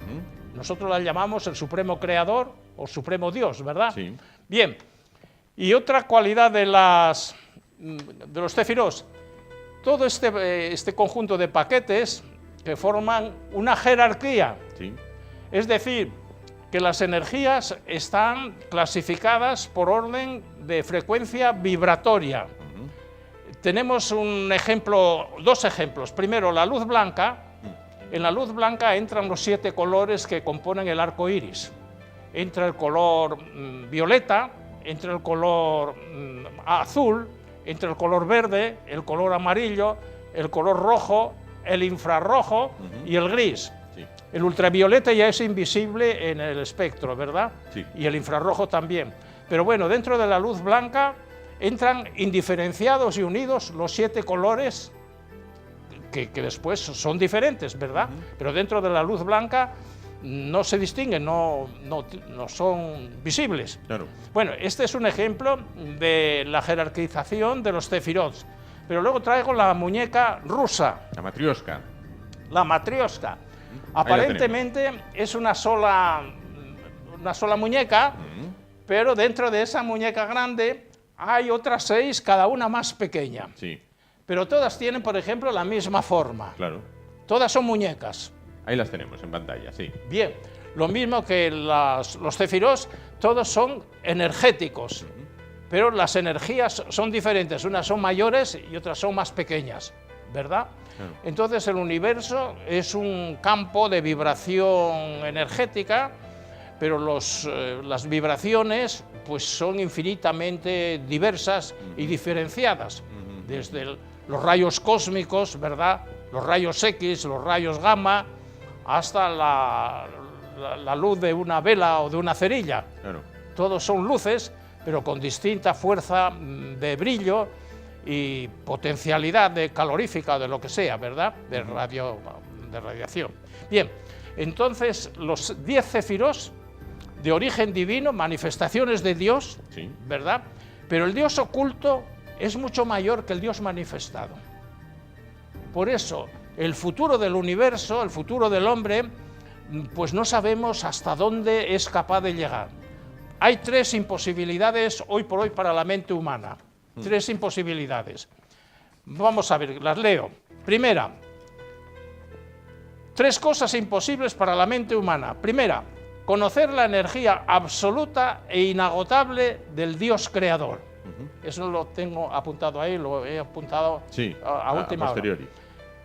Nosotros la llamamos el Supremo Creador o Supremo Dios, ¿verdad? Sí. Bien, y otra cualidad de los céfiros, todo este conjunto de paquetes que forman una jerarquía, Sí. es decir, que las energías están clasificadas por orden de frecuencia vibratoria. Tenemos dos ejemplos. Primero, la luz blanca. En la luz blanca entran los 7 colores que componen el arco iris. Entra el color violeta, entra el color azul, entra el color verde, el color amarillo, el color rojo, el infrarrojo y el gris. Sí. El ultravioleta ya es invisible en el espectro, ¿verdad? Sí. Y el infrarrojo también. Pero bueno, dentro de la luz blanca entran indiferenciados y unidos los 7 colores que después son diferentes, ¿verdad? Pero dentro de la luz blanca no se distinguen, no son visibles. Claro. Bueno, este es un ejemplo de la jerarquización de los cefirots. Pero luego traigo la muñeca rusa, La matrioshka. la matrioshka. Aparentemente es una sola muñeca, pero dentro de esa muñeca grande hay otras 6, cada una más pequeña. Sí. Pero todas tienen, por ejemplo, la misma forma. Claro. Todas son muñecas. Ahí las tenemos en pantalla, sí. Bien, lo mismo que los cefiros, todos son energéticos, pero las energías son diferentes, unas son mayores y otras son más pequeñas, ¿verdad? Claro. Entonces el universo es un campo de vibración energética, pero las vibraciones pues son infinitamente diversas y diferenciadas, desde los rayos cósmicos, ¿verdad?, los rayos X, los rayos gamma, hasta la luz de una vela o de una cerilla. Claro. Todos son luces, pero con distinta fuerza de brillo y potencialidad calorífica, de lo que sea, ¿verdad?, de radiación. Bien, entonces los 10 céfiros de origen divino, manifestaciones de Dios, Sí. ¿verdad? Pero el Dios oculto es mucho mayor que el Dios manifestado. Por eso, el futuro del universo, el futuro del hombre, pues no sabemos hasta dónde es capaz de llegar. Hay 3 imposibilidades hoy por hoy para la mente humana. 3 imposibilidades. Vamos a ver, las leo. Primera, 3 cosas imposibles para la mente humana. Primera, conocer la energía absoluta e inagotable del Dios creador. Eso lo tengo apuntado ahí, lo he apuntado Sí. a última hora. posteriori.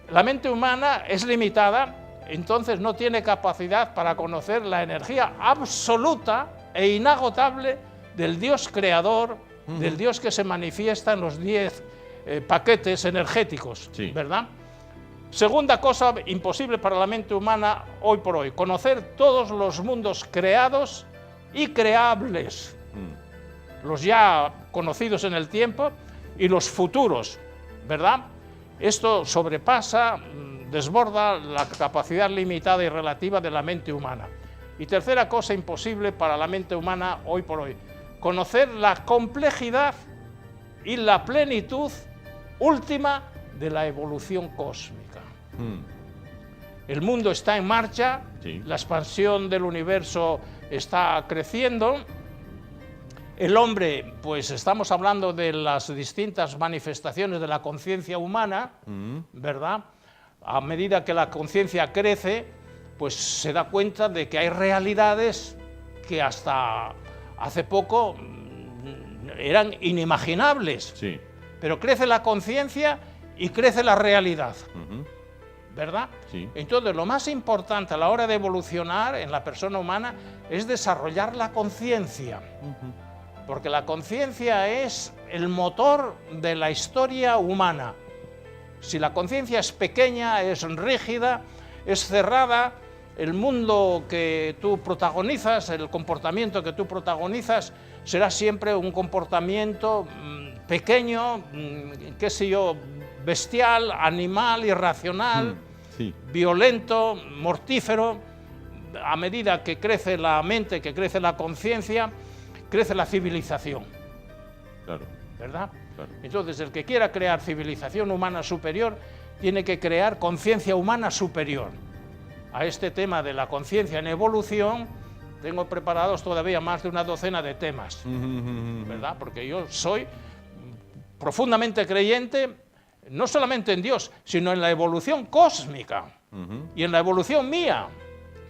La mente humana es limitada, entonces no tiene capacidad para conocer la energía absoluta e inagotable del Dios creador, del Dios que se manifiesta en los 10 paquetes energéticos, Sí. ¿verdad? Segunda cosa imposible para la mente humana hoy por hoy, conocer todos los mundos creados y creables, los ya conocidos en el tiempo y los futuros, ¿verdad? Esto sobrepasa, desborda la capacidad limitada y relativa de la mente humana. Y tercera cosa imposible para la mente humana hoy por hoy, conocer la complejidad y la plenitud última de la evolución cósmica. El mundo está en marcha, Sí. la expansión del universo está creciendo. El hombre, pues estamos hablando de las distintas manifestaciones de la conciencia humana, ¿verdad? A medida que la conciencia crece, pues se da cuenta de que hay realidades que hasta hace poco eran inimaginables. Sí. Pero crece la conciencia y crece la realidad, ¿verdad? Sí. Entonces, lo más importante a la hora de evolucionar en la persona humana es desarrollar la conciencia. Porque la conciencia es el motor de la historia humana. Si la conciencia es pequeña, es rígida, es cerrada, el mundo que tú protagonizas, el comportamiento que tú protagonizas, será siempre un comportamiento pequeño, qué sé yo, bestial, animal, irracional, Sí. violento, mortífero. A medida que crece la mente, que crece la conciencia, crece la civilización, Claro. ¿verdad? Claro. Entonces, el que quiera crear civilización humana superior, tiene que crear conciencia humana superior. A este tema de la conciencia en evolución, tengo preparados todavía más de una docena de temas, ¿verdad? Porque yo soy profundamente creyente, no solamente en Dios, sino en la evolución cósmica y en la evolución mía.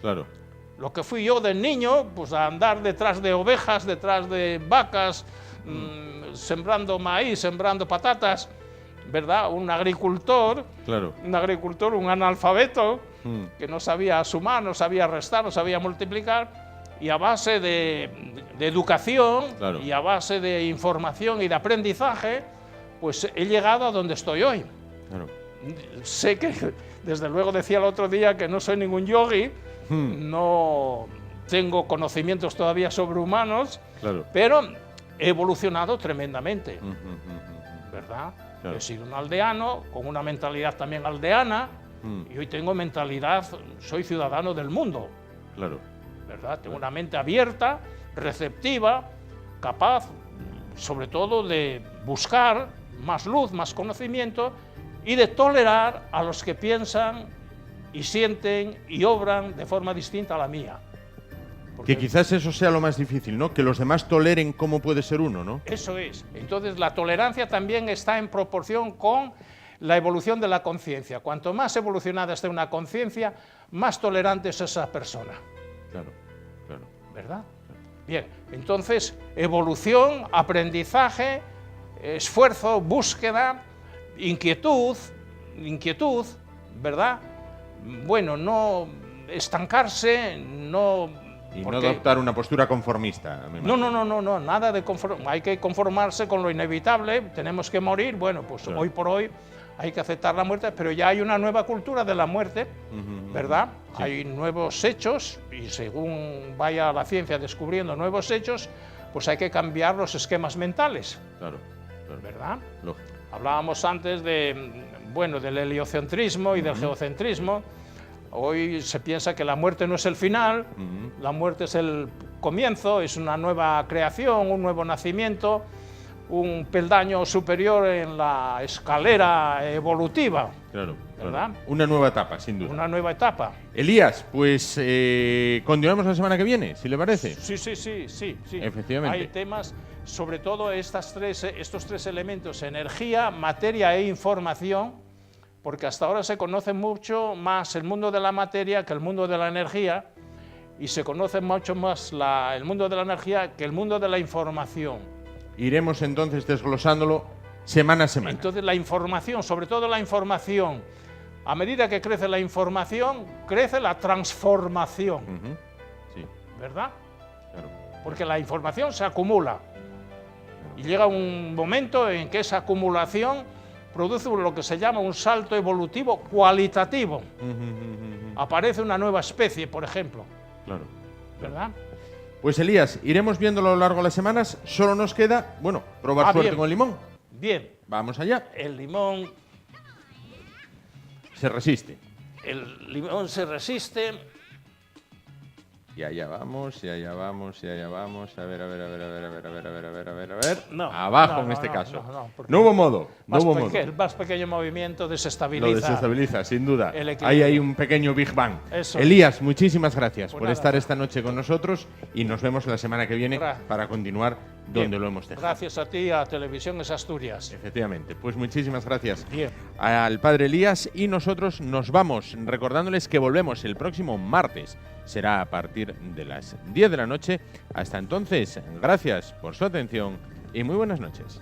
Claro. Lo que fui yo de niño, pues a andar detrás de ovejas, detrás de vacas, sembrando maíz, sembrando patatas, ¿verdad? Un agricultor, Claro. un analfabeto, que no sabía sumar, no sabía restar, no sabía multiplicar, y a base de educación, Claro. y a base de información y de aprendizaje, pues he llegado a donde estoy hoy. Claro. Sé que, desde luego decía el otro día que no soy ningún yogi, no tengo conocimientos todavía sobrehumanos, Claro. pero he evolucionado tremendamente, ¿verdad? Claro. He sido un aldeano, con una mentalidad también aldeana, y hoy tengo mentalidad, soy ciudadano del mundo, Claro. ¿verdad? Tengo una mente abierta, receptiva, capaz, sobre todo, de buscar más luz, más conocimiento, y de tolerar a los que piensan y sienten y obran de forma distinta a la mía. Porque Que quizás eso sea lo más difícil, ¿no? Que los demás toleren cómo puede ser uno, ¿no? eso es. Entonces, la tolerancia también está en proporción con la evolución de la conciencia. Cuanto más evolucionada esté una conciencia, más tolerante es esa persona, Claro. Claro. ¿verdad? Bien, entonces, evolución, aprendizaje, esfuerzo, búsqueda, inquietud, ¿verdad? Bueno, no estancarse, no... Y porque- no adoptar una postura conformista. me No, imagino. nada de hay que conformarse con lo inevitable, tenemos que morir, bueno, pues Claro. hoy por hoy hay que aceptar la muerte, pero ya hay una nueva cultura de la muerte, ¿verdad? Sí. Hay nuevos hechos y según vaya la ciencia descubriendo nuevos hechos, pues hay que cambiar los esquemas mentales, Claro. Claro. ¿verdad? Lógico. Hablábamos antes de, bueno, del heliocentrismo y del geocentrismo. Hoy se piensa que la muerte no es el final, la muerte es el comienzo, es una nueva creación, un nuevo nacimiento, un peldaño superior en la escalera evolutiva, Claro. ¿verdad? Claro. Una nueva etapa, sin duda. una nueva etapa. Elías, pues continuamos la semana que viene, si le parece. Sí. Efectivamente. Hay temas, sobre todo estos tres elementos, energía, materia e información, porque hasta ahora se conoce mucho más el mundo de la materia que el mundo de la energía, y se conoce mucho más el mundo de la energía que el mundo de la información. Iremos entonces desglosándolo semana a semana. Entonces la información, sobre todo la información, a medida que crece la información, crece la transformación, Sí, ¿verdad? claro. Porque la información se acumula y llega un momento en que esa acumulación produce lo que se llama un salto evolutivo cualitativo. Aparece una nueva especie, por ejemplo, Claro. ¿verdad? Pues Elías, iremos viéndolo a lo largo de las semanas. Solo nos queda, bueno, probar suerte Bien. con el limón. Bien, Vamos allá. el limón Se resiste. se resiste. Y allá vamos, y allá vamos, y allá vamos. A ver. No, Abajo no, en no, este no, caso. no, porque No hubo modo. No hubo modo. El más pequeño movimiento Lo desestabiliza. desestabiliza, sin duda. el equilibrio. Ahí hay un pequeño Big Bang. Eso. Elías, muchísimas gracias Pues por nada. estar esta noche con nosotros y nos vemos la semana que viene para continuar donde Bien. lo hemos dejado. Gracias a ti, a Televisión Es Asturias. Efectivamente, pues muchísimas gracias Bien. al padre Elías y nosotros nos vamos recordándoles que volvemos el próximo martes. Será a partir de las 10 de la noche. Hasta entonces, gracias por su atención y muy buenas noches.